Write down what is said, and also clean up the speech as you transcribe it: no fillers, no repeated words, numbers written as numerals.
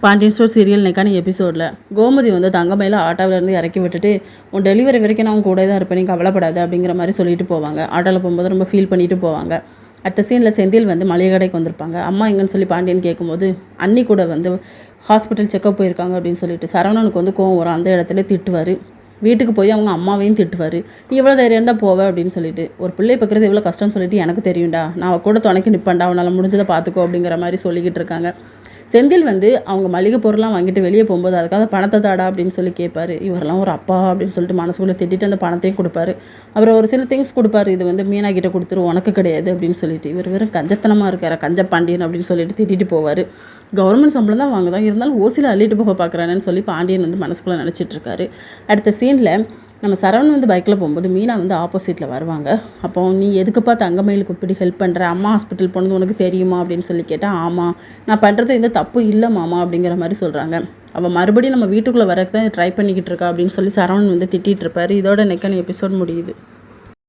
Pandian store serial இன்னைக்கான எபிசோடில் கோமதி வந்து தங்கமயில ஆட்டோவிலேருந்து இறக்கி விட்டுட்டு உன் டெலிவரி வரைக்கும் நான் கூட தான் இருப்பேன், நீ கவலைப்படாது அப்படிங்கிற மாதிரி சொல்லிட்டு போவாங்க. ஆட்டோவில் போகும்போது ரொம்ப ஃபீல் பண்ணிட்டு போவாங்க. அடுத்த சீனில் செந்தில் வந்து மளிகை கடைக்கு வந்திருப்பாங்க. அம்மா எங்கன்னு சொல்லி பாண்டியன் கேட்கும்போது அன்னி கூட வந்து ஹாஸ்பிட்டல் செக்கப் போயிருக்காங்க அப்படின்னு சொல்லிட்டு சரவணனுக்கு வந்து கோவம் வரும். அந்த இடத்துல திட்டுவார். வீட்டுக்கு போய் அவங்க அம்மாவையும் திட்டுவார். நீ எவ்வளோ தைரியம் தான் போவேன் அப்படின்னு சொல்லிட்டு, ஒரு பிள்ளை பார்க்குறது எவ்வளோ கஷ்டம்னு சொல்லிட்டு எனக்கு தெரியும்டா, நான் அவள் கூட துணைக்கு நிற்பேன்டா, அவனால் முடிஞ்சதை பார்த்துக்கோ அப்படிங்கிற மாதிரி சொல்லிக்கிட்டு இருக்காங்க. செந்தில் வந்து அவங்க மளிகை பொருள்லாம் வாங்கிட்டு வெளியே போகும்போது அதுக்காக பணத்தை தாடா அப்படின்னு சொல்லி கேட்பாரு. இவரெல்லாம் ஒரு அப்பா அப்படின்னு சொல்லிட்டு மனசுக்குள்ளே திட்டிட்டு அந்த பணத்தையும் கொடுப்பாரு. அப்புறம் ஒரு சில திங்ஸ் கொடுப்பாரு. இது வந்து மீனா கிட்ட கொடுத்துரு, உனக்கு கிடையாது அப்படின்னு சொல்லிட்டு. இவர் வெறும் கஞ்சத்தனமாக இருக்கார், கஞ்ச பாண்டியன் அப்படின்னு சொல்லிட்டு திட்டிட்டு போவார். கவர்மெண்ட் சம்பளம் தான் வாங்குதான், இருந்தாலும் ஓசியில் அள்ளிட்டு போக பார்க்குறானேன்னு சொல்லி பாண்டியன் வந்து மனசுக்குள்ளே நினச்சிட்டு இருக்காரு. அடுத்த சீனில் நம்ம சரவணன் வந்து பைக்கில் போகும்போது மீனா வந்து ஆப்போசிட்டில் வருவாங்க. அப்போ நீ எதுக்குப்பா தங்கமயிலுக்கு இப்படி ஹெல்ப் பண்ணுற, அம்மா ஹாஸ்பிட்டல் போனது உனக்கு தெரியுமா அப்படின்னு சொல்லி கேட்டால், ஆமாம் நான் பண்ணுறது எந்த தப்பு இல்லை மாமா அப்படிங்கிற மாதிரி சொல்கிறாங்க. அவள் மறுபடியும் நம்ம வீட்டுக்குள்ளே வரக்கு தான் ட்ரை பண்ணிக்கிட்டு இருக்கா அப்படின்னு சொல்லி சரவணன் வந்து திட்டிகிட்டு இருப்பார். இதோட நெக்கான எபிசோட் முடியுது.